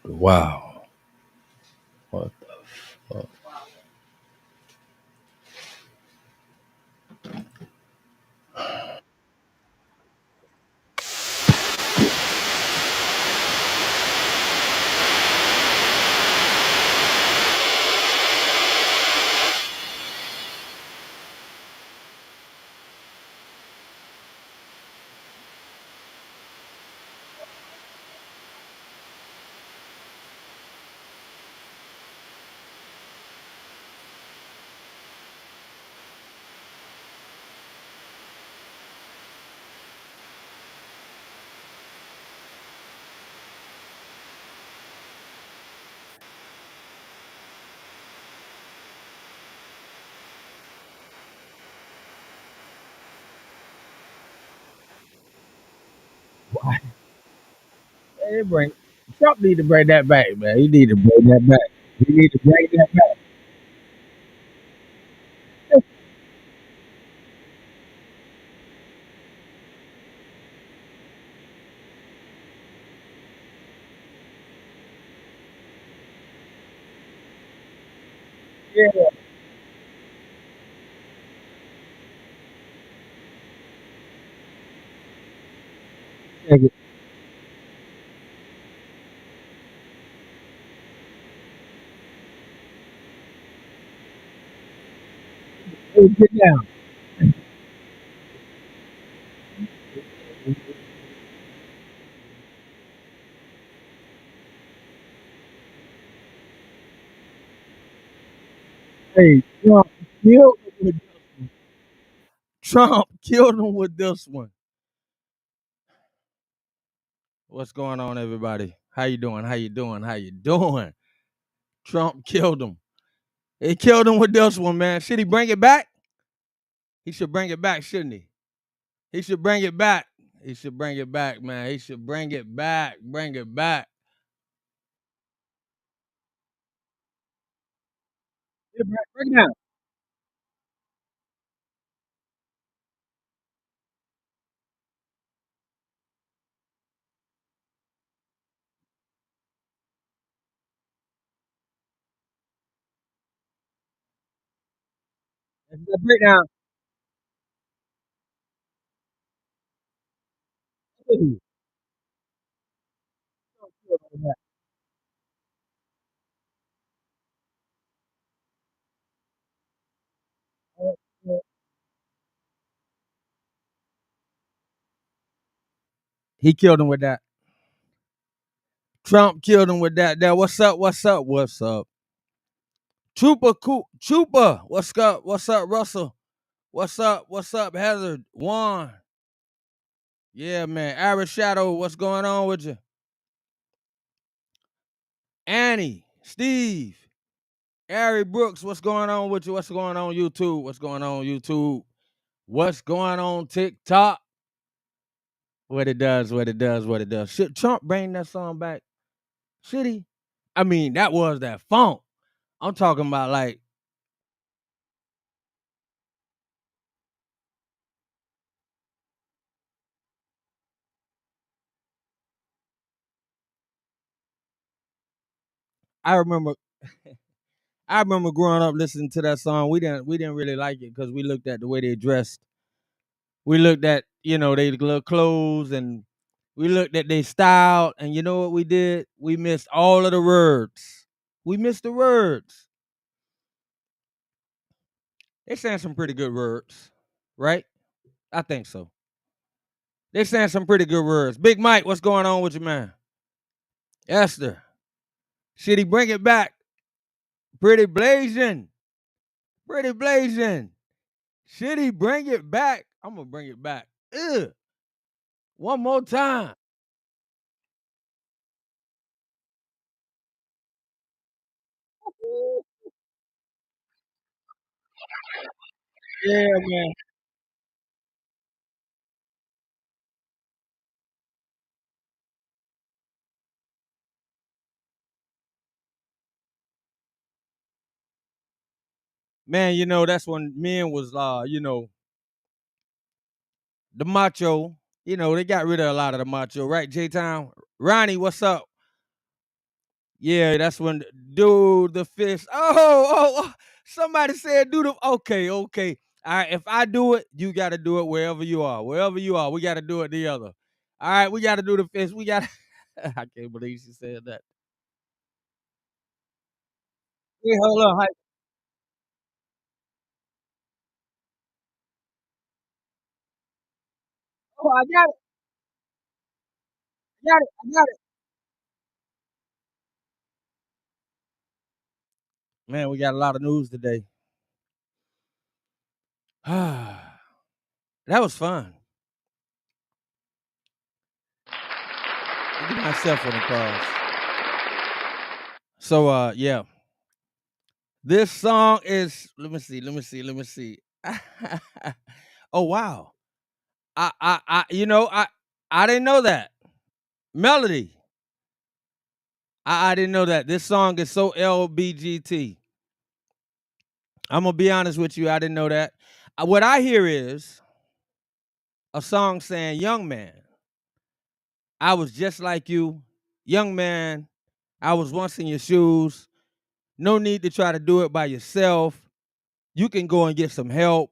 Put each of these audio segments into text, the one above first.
Wow. What the fuck? Hey, Trump need to bring that back, man. He need to bring that back. He need to bring that back. Yeah, nigga. Hey, get down. Hey, killed him with, Trump killed him with this one. What's going on, everybody? How you doing? How you doing? How you doing? Trump killed him. He killed him with this one, man. Should he bring it back? He should bring it back, shouldn't he? He should bring it back. He should bring it back, man. He should bring it back. Bring it back. Yeah, bring it down. Break down. He killed him with that. Trump killed him with that. That what's up? What's up? What's up? Trooper. What's up? What's up, Russell? What's up? What's up, Heather? Juan. Yeah, man. Irish Shadow. What's going on with you? Annie, Steve, Ari Brooks. What's going on with you? What's going on YouTube? What's going on YouTube? What's going on TikTok? What it does, what it does, what it does. Should Trump bring that song back? Should he? I mean, that was that funk. I'm talking about like I remember I remember growing up listening to that song. We didn't really like it because we looked at the way they dressed. We looked at, their little clothes, and we looked at their style, and you know what we did? We missed all of the words. We missed the words. They saying some pretty good words, right? I think so. They saying some pretty good words. Big Mike, what's going on with you, man? Esther, should he bring it back? Pretty blazing. Pretty blazing. Should he bring it back? I'm gonna bring it back. Ugh. One more time. Yeah, man. Man, that's when men was the macho. They got rid of a lot of the macho, right? J Town. Ronnie, what's up? Yeah, that's when do the fist. Oh, somebody said do the okay, okay. All right, if I do it, you got to do it wherever you are. Wherever you are, we got to do it together. All right, we got to do the fist. We got. I can't believe she said that. Yeah, hold on. Oh, I got it. I got it. I got it. Man, we got a lot of news today. That was fun. I give myself an applause. So, yeah, this song is. Let me see. Let me see. Let me see. Oh wow. I didn't know that. Melody. I didn't know that. This song is so LBGT. I'm gonna be honest with you. I didn't know that. What I hear is a song saying, "Young man, I was just like you. Young man, I was once in your shoes. No need to try to do it by yourself. You can go and get some help.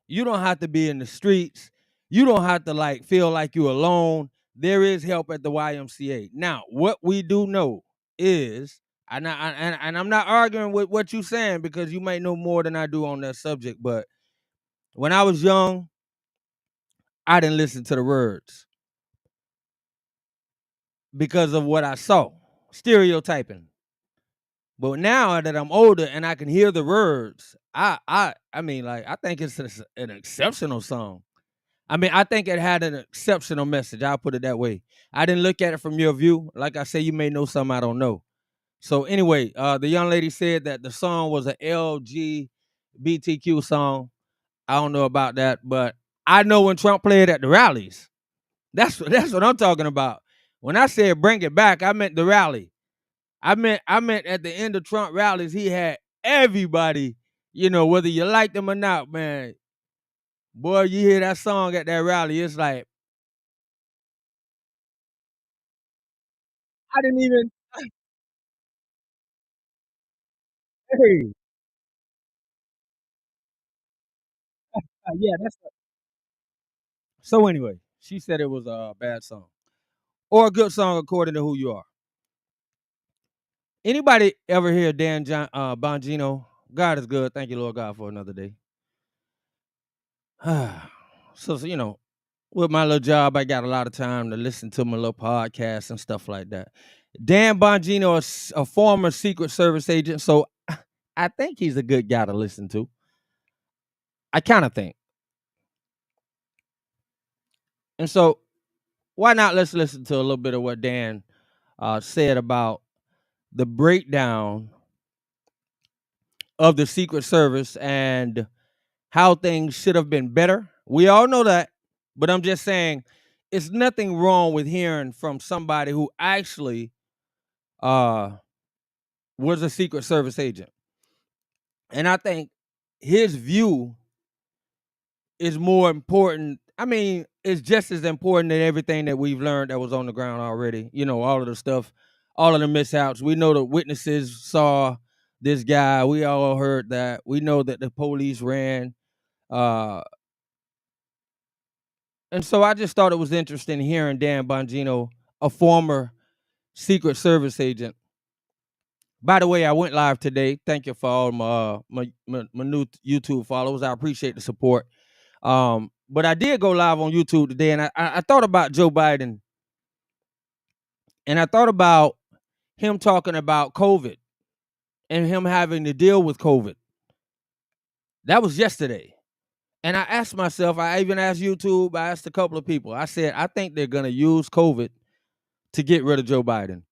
You don't have to be in the streets. You don't have to like feel like you're alone. There is help at the YMCA." Now, what we do know is, and I'm not arguing with what you're saying because you might know more than I do on that subject. But when I was young, I didn't listen to the words because of what I saw, stereotyping. But now that I'm older and I can hear the words, I mean, like I think it's an exceptional song. I mean, I think it had an exceptional message. I'll put it that way. I didn't look at it from your view. Like I say, you may know something I don't know. So anyway, the young lady said that the song was an LGBTQ song. I don't know about that, but I know when Trump played at the rallies. That's what I'm talking about. When I said bring it back, I meant the rally. I meant at the end of Trump rallies, he had everybody, whether you liked them or not, man. Boy, you hear that song at that rally, it's like I didn't even. Hey, yeah, that's so anyway, she said it was a bad song or a good song according to who you are. Anybody ever hear Bongino? God is good. Thank you, Lord God, for another day. So, with my little job, I got a lot of time to listen to my little podcasts and stuff like that. Dan Bongino is a former Secret Service agent, so I think he's a good guy to listen to. I kind of think. And so, why not let's listen to a little bit of what Dan said about the breakdown of the Secret Service and how things should have been better. We all know that, but I'm just saying it's nothing wrong with hearing from somebody who actually uh, was a Secret Service agent. And I think his view is more important. I mean, it's just as important than everything that we've learned that was on the ground already. All of the stuff, all of the mishaps. We know the witnesses saw this guy. We all heard that. We know that the police ran. Uh, and so I just thought it was interesting hearing Dan Bongino, a former Secret Service agent. By the way, I went live today. Thank you for all my new YouTube followers. I appreciate the support. But I did go live on YouTube today, and I thought about Joe Biden, and I thought about him talking about COVID and him having to deal with COVID. That was yesterday. And I asked myself, I even asked YouTube, I asked a couple of people. I said, I think they're going to use COVID to get rid of Joe Biden.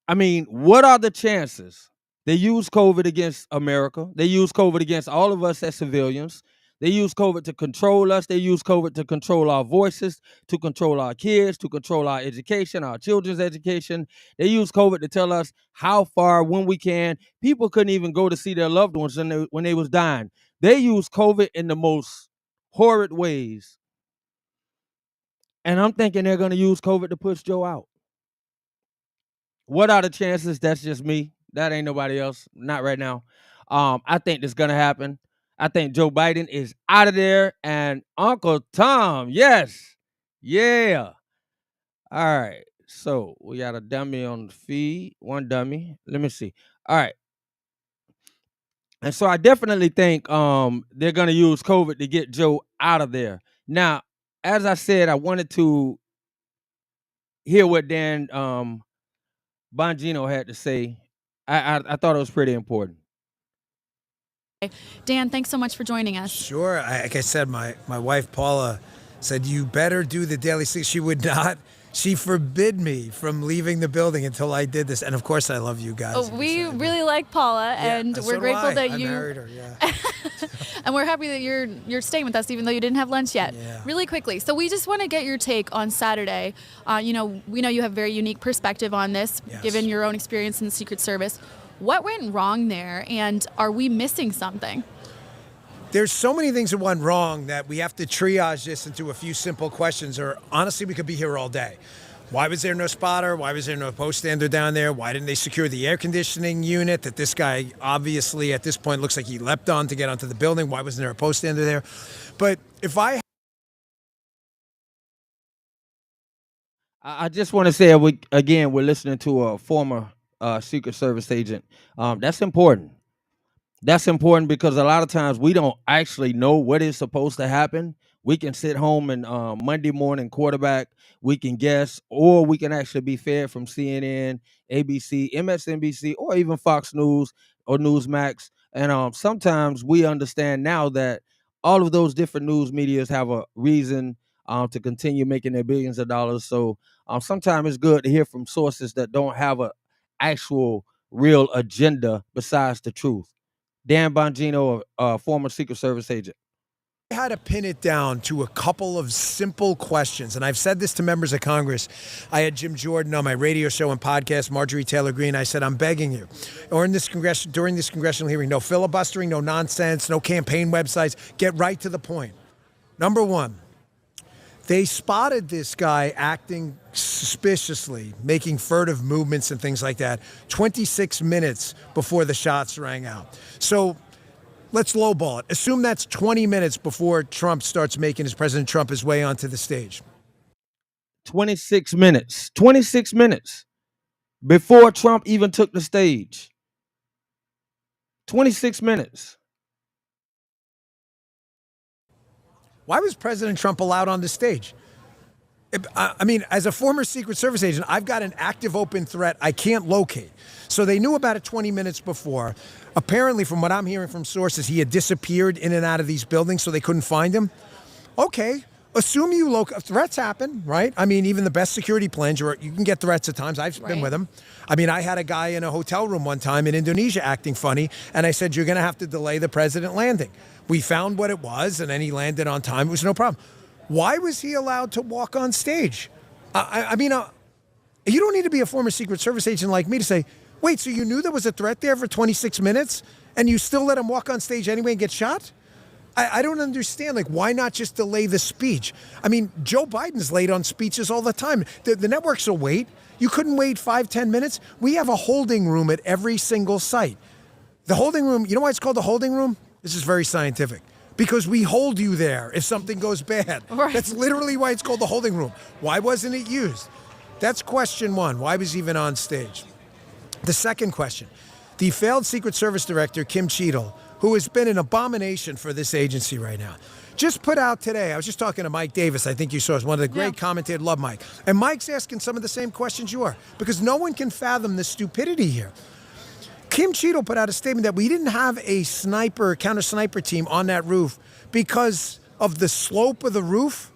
I mean, what are the chances? They use COVID against America. They use COVID against all of us as civilians. They use COVID to control us. They use COVID to control our voices, to control our kids, to control our education, our children's education. They use COVID to tell us how far, when we can. People couldn't even go to see their loved ones when they was dying. They use COVID in the most horrid ways. And I'm thinking they're going to use COVID to push Joe out. What are the chances? That's just me. That ain't nobody else. Not right now. I think this gonna happen. I think Joe Biden is out of there, and Uncle Tom, yes, yeah. All right. So we got a dummy on the feed. One dummy. Let me see. All right. And so I definitely think they're gonna use COVID to get Joe out of there. Now, as I said, I wanted to hear what Dan Bongino had to say. I thought it was pretty important. Dan, thanks so much for joining us. Sure. Like I said, my wife Paula said, you better do the Daily Six. She would not. She forbid me from leaving the building until I did this. And of course, I love you guys. Oh, we really like Paula, and so we're grateful that I you married her. Yeah. and we're happy that you're staying with us, even though you didn't have lunch yet. Yeah. Really quickly, so we just want to get your take on Saturday. We know you have very unique perspective on this, Yes. given your own experience in the Secret Service. What went wrong there, and are we missing something? There's so many things that went wrong that we have to triage this into a few simple questions, or honestly, we could be here all day. Why was there no spotter? Why was there no post stander down there? Why didn't they secure the air conditioning unit that this guy obviously at this point looks like he leapt on to get onto the building? Why wasn't there a post stander there? But if I just want to say we're listening to a former Secret Service agent. That's important. That's important because a lot of times we don't actually know what is supposed to happen. We can sit home and Monday morning quarterback. We can guess, or we can actually be fed from CNN, ABC, MSNBC, or even Fox News or Newsmax. And sometimes we understand now that all of those different news medias have a reason to continue making their billions of dollars. So sometimes it's good to hear from sources that don't have a actual real agenda besides the truth. Dan Bongino, a former Secret Service agent. had to pin it down to a couple of simple questions, and I've said this to members of Congress. I had Jim Jordan on my radio show and podcast, Marjorie Taylor Greene. I said, I'm begging you, during this congressional hearing, no filibustering, no nonsense, no campaign websites. Get right to the point. Number one, they spotted this guy acting suspiciously, making furtive movements and things like that, 26 minutes before the shots rang out. So let's lowball it. Assume that's 20 minutes before Trump starts making President Trump his way onto the stage. 26 minutes. 26 minutes before Trump even took the stage. 26 minutes. Why was President Trump allowed on the stage? I mean, as a former Secret Service agent, I've got an active open threat I can't locate. So they knew about it 20 minutes before. Apparently, from what I'm hearing from sources, he had disappeared in and out of these buildings, so they couldn't find him. Okay, assume threats happen, right? I mean, even the best security plans, you can get threats at times. I've been with them. I mean, I had a guy in a hotel room one time in Indonesia acting funny, and I said, you're going to have to delay the president landing. We found what it was, and then he landed on time. It was no problem. Why was he allowed to walk on stage? I mean, you don't need to be a former Secret Service agent like me to say, wait, so you knew there was a threat there for 26 minutes and you still let him walk on stage anyway and get shot? I don't understand. Like, why not just delay the speech? I mean, Joe Biden's late on speeches all the time. The networks will wait. You couldn't wait 5-10 minutes? We have a holding room at every single site. The holding room, you know why it's called the holding room? This is very scientific. Because we hold you there if something goes bad. Right. That's literally why it's called the holding room. Why wasn't it used? That's question one. Why was he even on stage? The second question, the failed Secret Service director, Kim Cheadle, who has been an abomination for this agency right now, just put out today, I was just talking to Mike Davis, I think you saw, as one of the great commentators, love Mike. And Mike's asking some of the same questions you are, because no one can fathom the stupidity here. Kim Cheadle put out a statement that we didn't have a counter-sniper team on that roof because of the slope of the roof.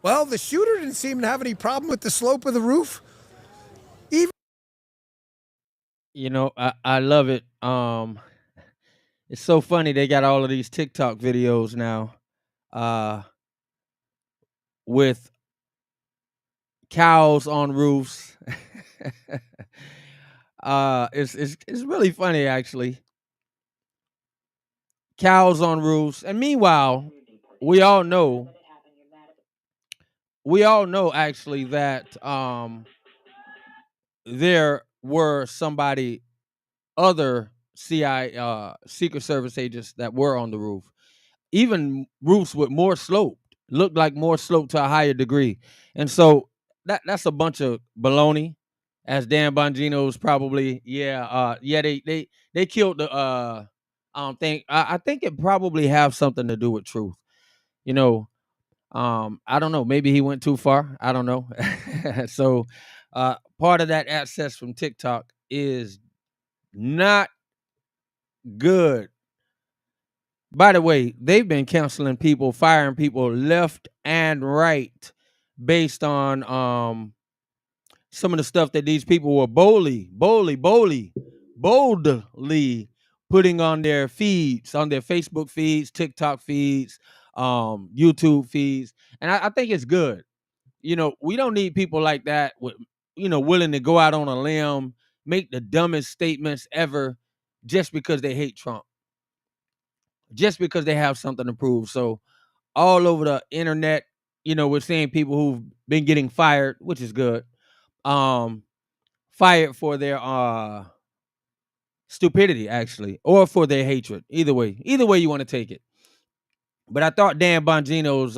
Well, the shooter didn't seem to have any problem with the slope of the roof. You know, I love it. It's so funny they got all of these TikTok videos now with cows on roofs. It's really funny, actually. Cows on roofs, and meanwhile, we all know actually that there were somebody other Secret Service agents that were on the roof. Even roofs with more slope looked like more slope to a higher degree, and so that's a bunch of baloney. As Dan Bongino's probably, they killed the. I think it probably have something to do with truth. You know, I don't know. Maybe he went too far. I don't know. So, part of that access from TikTok is not good. By the way, they've been canceling people, firing people left and right based on some of the stuff that these people were boldly putting on their feeds, on their Facebook feeds, TikTok feeds, YouTube feeds. And I think it's good. We don't need people like that with, willing to go out on a limb, make the dumbest statements ever just because they hate Trump, just because they have something to prove. So all over the internet, we're seeing people who've been getting fired, which is good. Fired for their stupidity, actually, or for their hatred. Either way you want to take it. But I thought Dan Bongino's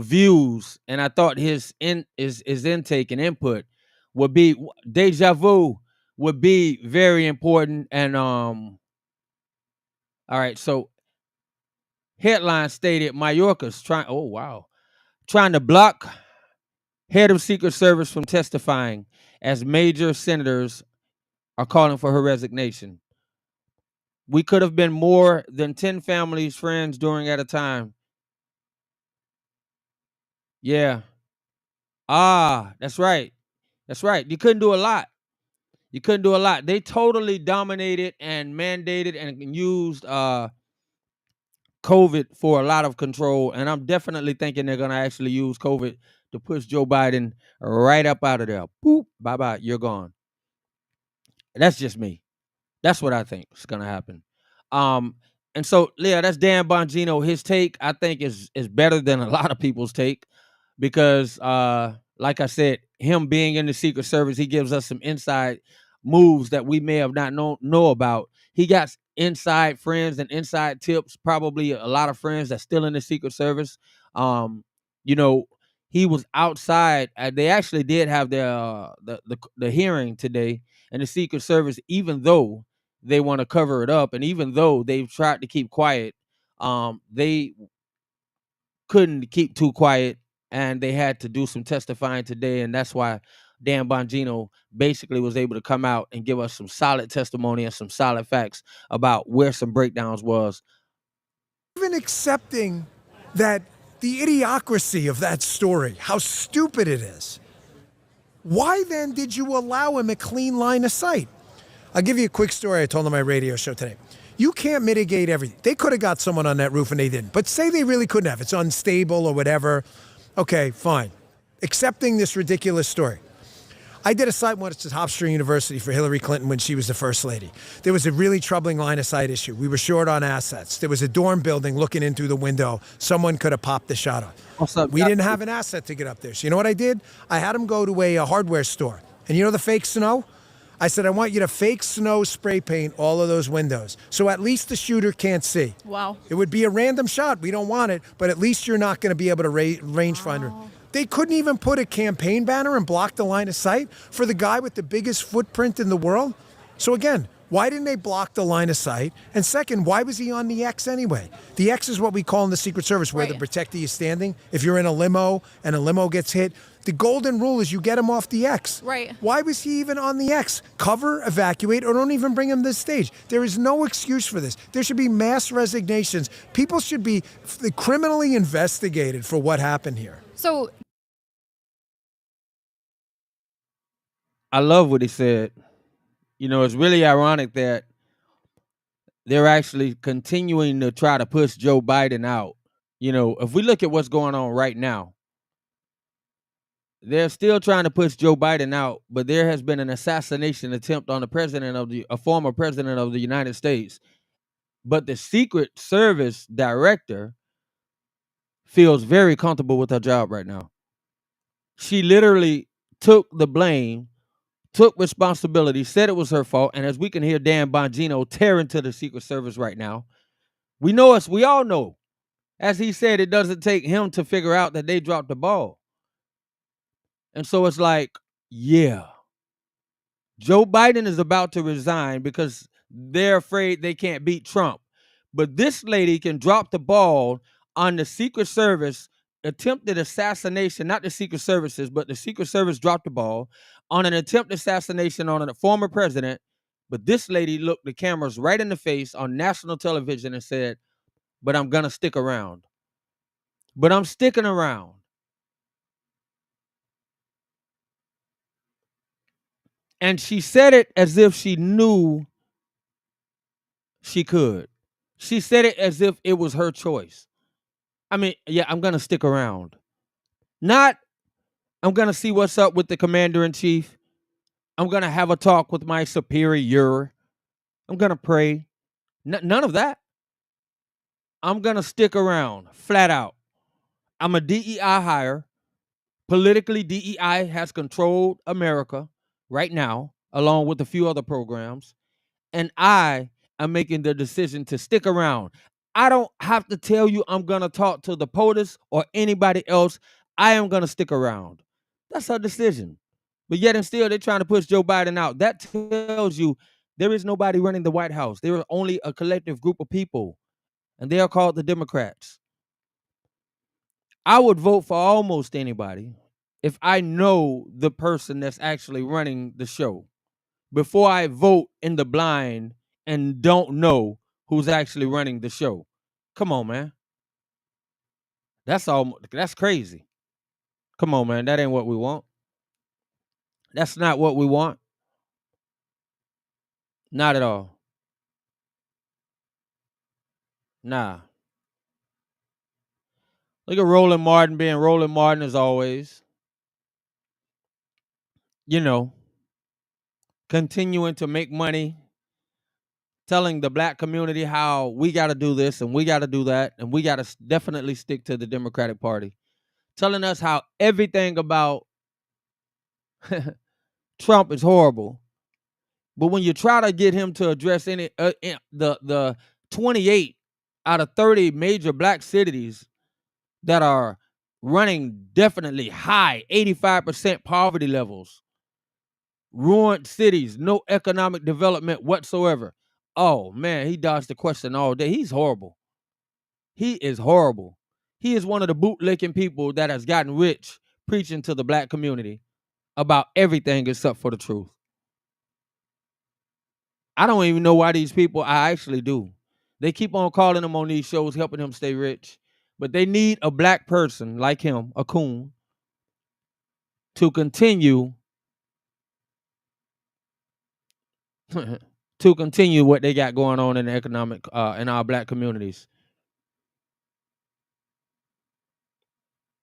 views, and I thought his intake and input would be deja vu, would be very important. And all right, so headline stated Mayorkas trying to block head of Secret Service from testifying as major senators are calling for her resignation. We could have been more than 10 families, friends during at a time. Yeah. That's right. That's right. You couldn't do a lot. They totally dominated and mandated and used COVID for a lot of control. And I'm definitely thinking they're going to actually use COVID to push Joe Biden right up out of there. Boop, bye-bye, you're gone. That's just me. That's what I think is going to happen. And so, Leah, that's Dan Bongino. His take, I think, is better than a lot of people's take because, like I said, him being in the Secret Service, he gives us some inside moves that we may have not know about. He got inside friends and inside tips, probably a lot of friends that's still in the Secret Service. He was outside. They actually did have the hearing today, and the Secret Service, even though they want to cover it up, and even though they've tried to keep quiet, they couldn't keep too quiet, and they had to do some testifying today, and that's why Dan Bongino basically was able to come out and give us some solid testimony and some solid facts about where some breakdowns was. Even accepting that the idiocracy of that story, how stupid it is, why then did you allow him a clean line of sight? I'll give you a quick story I told on my radio show today. You can't mitigate everything. They could have got someone on that roof and they didn't. But say they really couldn't have. It's unstable or whatever. Okay, fine. Accepting this ridiculous story. I did a site once at Hofstra University for Hillary Clinton when she was the first lady. There was a really troubling line of sight issue. We were short on assets. There was a dorm building looking in through the window. Someone could have popped the shot off. What's up? We didn't have an asset to get up there. So you know what I did? I had them go to a hardware store. And you know the fake snow? I said, I want you to fake snow spray paint all of those windows. So at least the shooter can't see. Wow. It would be a random shot. We don't want it. But at least you're not going to be able to rangefinder. Wow. They couldn't even put a campaign banner and block the line of sight for the guy with the biggest footprint in the world. So again, why didn't they block the line of sight? And second, why was he on the X anyway? The X is what we call in the Secret Service where the protectee is standing. If you're in a limo and a limo gets hit, the golden rule is you get him off the X. Right. Why was he even on the X? Cover, evacuate, or don't even bring him to the stage. There is no excuse for this. There should be mass resignations. People should be criminally investigated for what happened here. So I love what he said. It's really ironic that they're actually continuing to try to push Joe Biden out. If we look at what's going on right now, they're still trying to push Joe Biden out, but there has been an assassination attempt on a former president of the United States. But the Secret Service director feels very comfortable with her job right now. She literally took the blame, took responsibility, said it was her fault. And as we can hear Dan Bongino tearing to the Secret Service right now, we all know, as he said, it doesn't take him to figure out that they dropped the ball. And so it's like, yeah, Joe Biden is about to resign because they're afraid they can't beat Trump. But this lady can drop the ball on the Secret Service attempted assassination, not the Secret Services, but the Secret Service dropped the ball on an attempted assassination on a former president. But this lady looked the cameras right in the face on national television and said, but I'm going to stick around. But I'm sticking around. And she said it as if she knew she could. She said it as if it was her choice. I mean, yeah, I'm going to stick around. Not, I'm going to see what's up with the commander in chief. I'm going to have a talk with my superior. I'm going to pray. None of that. I'm going to stick around, flat out. I'm a DEI hire. Politically, DEI has controlled America right now, along with a few other programs. And I am making the decision to stick around. I don't have to tell you I'm going to talk to the POTUS or anybody else. I am going to stick around. That's her decision. But yet and still, they're trying to push Joe Biden out. That tells you there is nobody running the White House. There are only a collective group of people, and they are called the Democrats. I would vote for almost anybody if I know the person that's actually running the show before I vote in the blind and don't know who's actually running the show. Come on, man. That's crazy. Come on, man. That ain't what we want. That's not what we want. Not at all. Nah. Look at Roland Martin being Roland Martin as always. You know, continuing to make money, telling the black community how we got to do this and we got to do that, and we got to definitely stick to the Democratic Party. Telling us how everything about Trump is horrible. But when you try to get him to address any the 28 out of 30 major black cities that are running definitely high 85% poverty levels, ruined cities, no economic development whatsoever. Oh man, he dodged the question all day. He's horrible. He is horrible. He is one of the bootlicking people that has gotten rich preaching to the black community about everything except for the truth. I don't even know why these people, I actually do. They keep on calling him on these shows, helping him stay rich. But they need a black person like him, a coon, to continue what they got going on in the economic in our black communities.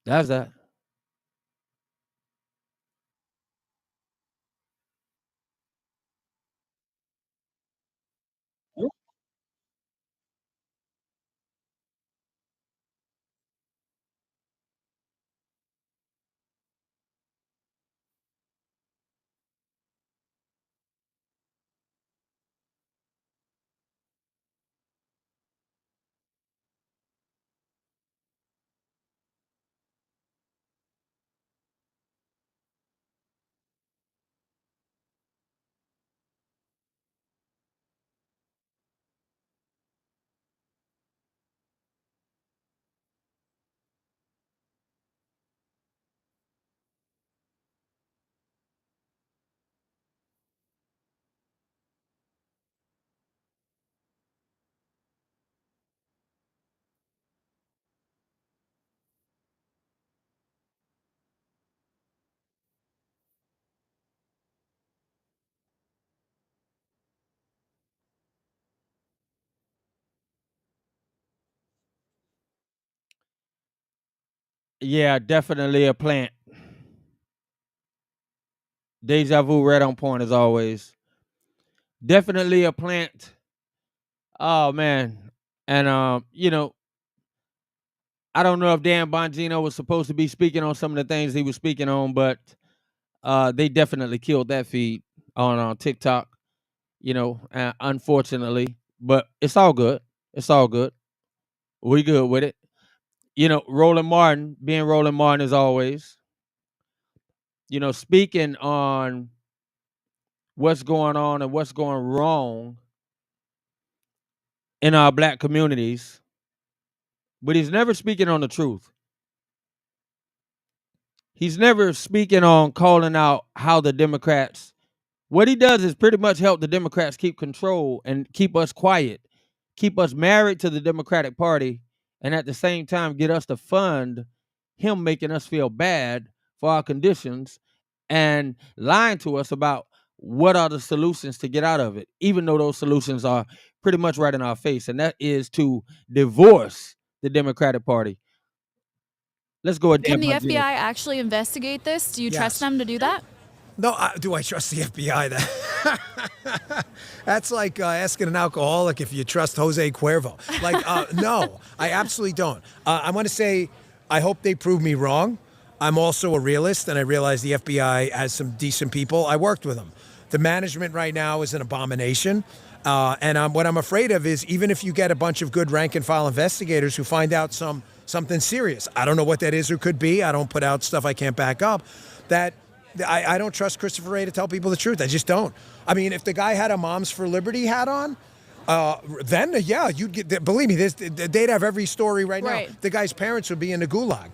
That's that. Yeah, definitely a plant. Deja vu, right on point as always. Definitely a plant. Oh man. And I don't know if Dan Bongino was supposed to be speaking on some of the things he was speaking on, but They definitely killed that feed on TikTok. Unfortunately, but it's all good. It's all good. We good with it. Roland Martin, being Roland Martin as always. Speaking on what's going on and what's going wrong in our black communities, but he's never speaking on the truth. He's never speaking on calling out how the Democrats, what he does is pretty much help the Democrats keep control and keep us quiet, keep us married to the Democratic Party, and at the same time get us to fund him making us feel bad for our conditions and lying to us about what are the solutions to get out of it, even though those solutions are pretty much right in our face, and that is to divorce the Democratic Party. Let's go ahead. Can the FBI actually investigate this? Do you trust them to do that? No, do I trust the FBI? That's like asking an alcoholic if you trust Jose Cuervo. No, I absolutely don't. I want to say I hope they prove me wrong. I'm also a realist, and I realize the FBI has some decent people. I worked with them. The management right now is an abomination. And what I'm afraid of is even if you get a bunch of good rank-and-file investigators who find out something serious, I don't know what that is or could be. I don't put out stuff I can't back up. That I don't trust Christopher Wray to tell people the truth. I just don't. I mean, if the guy had a Moms for Liberty hat on, then you'd get. Believe me, they'd have every story right now. The guy's parents would be in the gulag.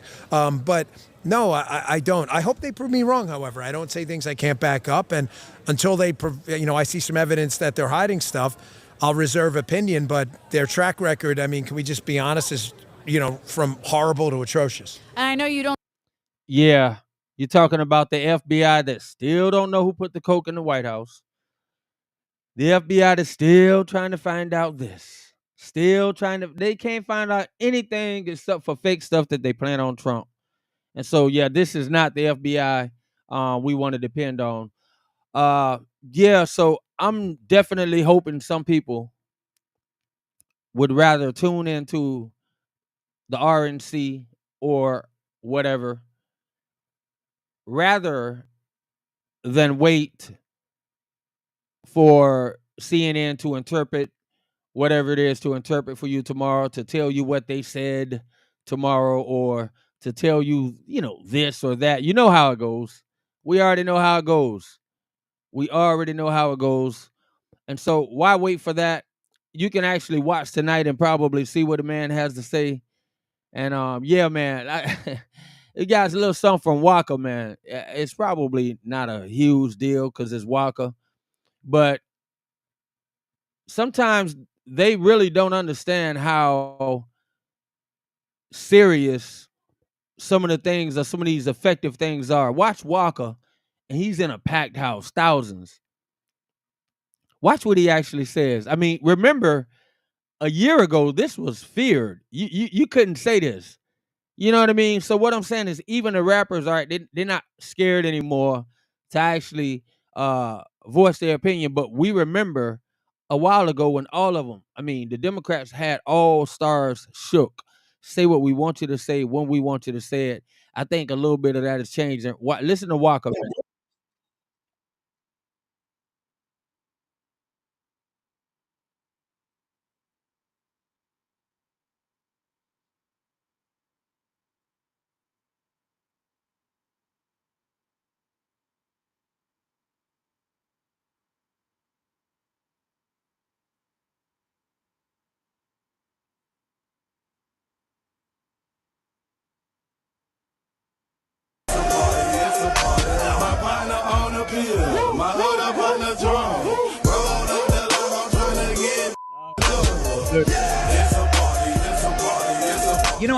But no, I don't. I hope they prove me wrong. However, I don't say things I can't back up, and until they, I see some evidence that they're hiding stuff, I'll reserve opinion. But their track record, I mean, can we just be honest, is from horrible to atrocious. And I know you don't. Yeah, you're talking about the FBI that still don't know who put the coke in the White House. The FBI that's still trying to find out this. They can't find out anything except for fake stuff that they plan on Trump. And so, yeah, this is not the FBI we want to depend on. So I'm definitely hoping some people would rather tune into the RNC or whatever, rather than wait for CNN to interpret whatever it is to interpret for you tomorrow, to tell you what they said tomorrow, or to tell you, this or that. You know how it goes. We already know how it goes. And so why wait for that? You can actually watch tonight and probably see what the man has to say. And man, it got a little something from Waka, man. It's probably not a huge deal because it's Waka, but sometimes they really don't understand how serious some of the things or some of these effective things are. Watch Waka, and he's in a packed house, thousands. Watch what he actually says. I mean, remember, a year ago, this was feared. You couldn't say this. You know what I mean? So what I'm saying is even the rappers, all right, they're not scared anymore to actually voice their opinion. But we remember a while ago when all of them, I mean, the Democrats had all stars shook. Say what we want you to say when we want you to say it. I think a little bit of that has changed. And listen to Waka.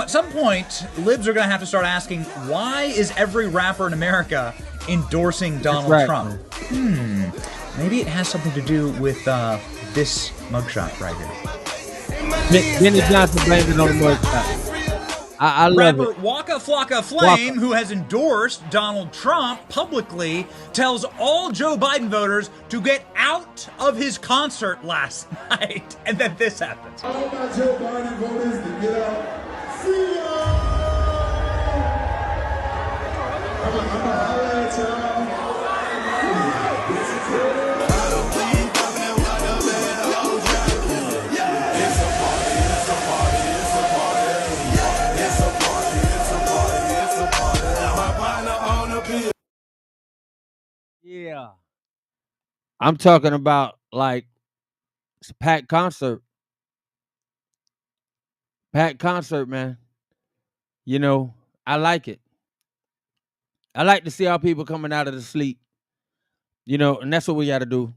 At some point, libs are going to have to start asking, why is every rapper in America endorsing Donald Trump? Maybe it has something to do with this mugshot right here. Benny Johnson blamed it on the mugshot. I love Rapper it. Waka Flocka Flame, who has endorsed Donald Trump publicly, tells all Joe Biden voters to get out of his concert last night. And then this happens. All my Joe Biden voters to get out. See ya! I'm gonna holler at y'all. Yeah. I'm talking about like it's a packed concert. Packed concert, man. You know, I like it. I like to see our people coming out of the sleep. You know, and that's what we got to do.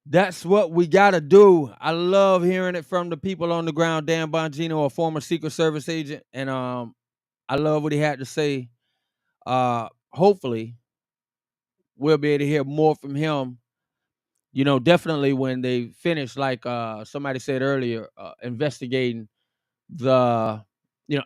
That's what we got to do. I love hearing it from the people on the ground. Dan Bongino, a former Secret Service agent, and I love what he had to say. Hopefully, we'll be able to hear more from him. You know, definitely when they finish, like somebody said earlier, investigating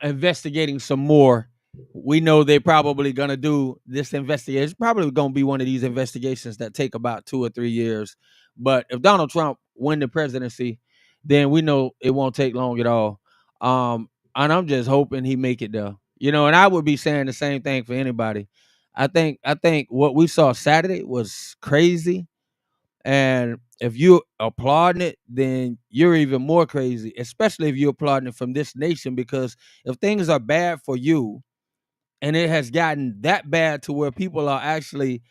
investigating some more. We know they're probably gonna do this investigation. It's probably gonna be one of these investigations that take about 2 or 3 years. But if Donald Trump win the presidency, then we know it won't take long at all. And I'm just hoping he make it there. You know, and I would be saying the same thing for anybody. I think what we saw Saturday was crazy. And if you're applauding it, then you're even more crazy, especially if you're applauding it from this nation. Because if things are bad for you and it has gotten that bad to where people are actually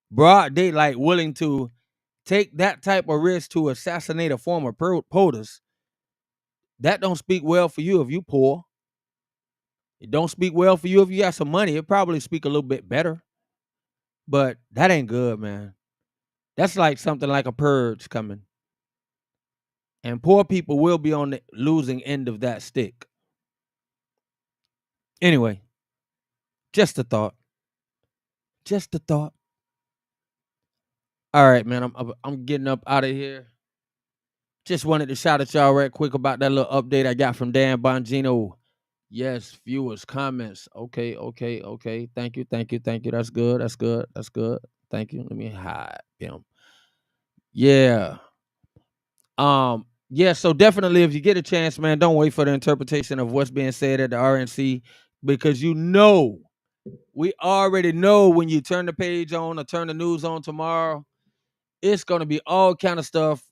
broad daylight willing to take that type of risk to assassinate a former POTUS, that don't speak well for you if you poor. It don't speak well for you if you got some money. It probably speak a little bit better. But that ain't good, man. That's like something like a purge coming. And poor people will be on the losing end of that stick. Anyway, just a thought. Just a thought. All right, man. I'm getting up out of here. Just wanted to shout at y'all right quick about that little update I got from Dan Bongino. Yes, viewers, comments. Okay. Thank you. That's good. Thank you. Let me hide them. Yeah. Yeah, so definitely if you get a chance, man, don't wait for the interpretation of what's being said at the RNC, because we already know when you turn the page on or turn the news on tomorrow, it's going to be all kind of stuff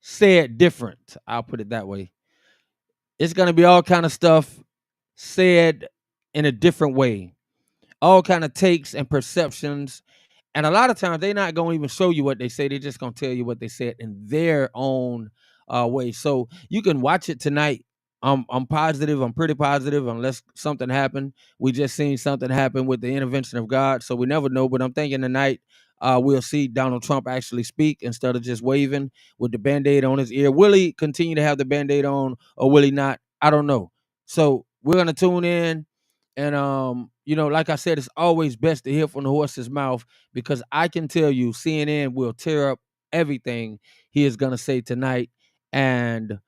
said different. I'll put it that way. It's going to be all kind of stuff said in a different way. All kind of takes and perceptions. And a lot of times they're not going to even show you what they say. They're just going to tell you what they said in their own way. So you can watch it tonight. I'm positive. I'm pretty positive, unless something happened. We just seen something happen with the intervention of God. So we never know. But I'm thinking tonight we'll see Donald Trump actually speak instead of just waving with the Band-Aid on his ear. Will he continue to have the Band-Aid on, or will he not? I don't know. So we're going to tune in. And like I said, it's always best to hear from the horse's mouth, because I can tell you CNN will tear up everything he is going to say tonight. And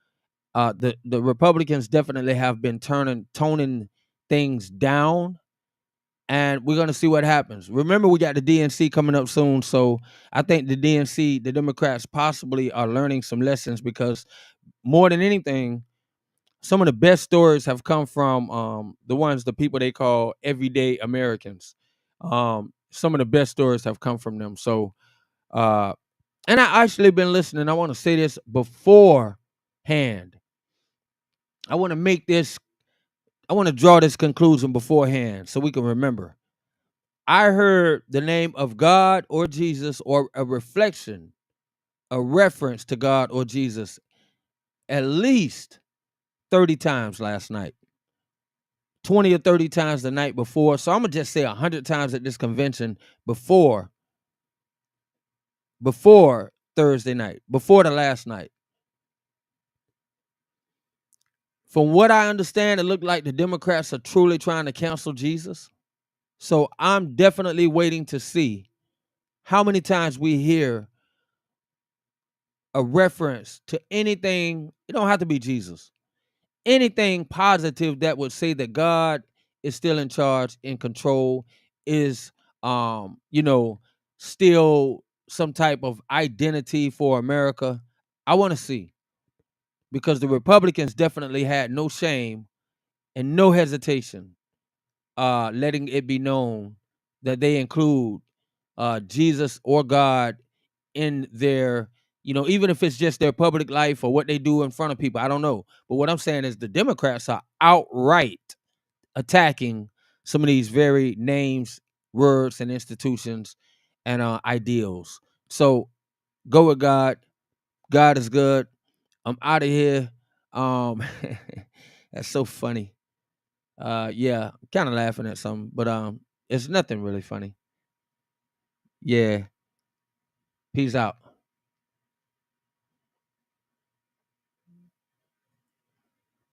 the Republicans definitely have been toning things down, and we're going to see what happens. Remember, we got the DNC coming up soon, so I think the DNC, the Democrats, possibly are learning some lessons, because more than anything, some of the best stories have come from the people they call everyday Americans. Some of the best stories have come from them. So, and I actually been listening. I want to say this beforehand. I want to draw this conclusion beforehand so we can remember. I heard the name of God or Jesus, or a reflection, a reference to God or Jesus, at least 30 times last night. 20 or 30 times the night before. So I'm going to just say 100 times at this convention before Thursday night, before the last night. From what I understand, it looked like the Democrats are truly trying to cancel Jesus. So I'm definitely waiting to see how many times we hear a reference to anything. It don't have to be Jesus. Anything positive that would say that God is still in charge, in control, is still some type of identity for America. I want to see, because the Republicans definitely had no shame and no hesitation letting it be known that they include Jesus or God in their, even if it's just their public life or what they do in front of people. I don't know. But what I'm saying is the Democrats are outright attacking some of these very names, words, and institutions and ideals. So go with God. God is good. I'm out of here. That's so funny. Yeah, kind of laughing at something, but it's nothing really funny. Yeah. Peace out.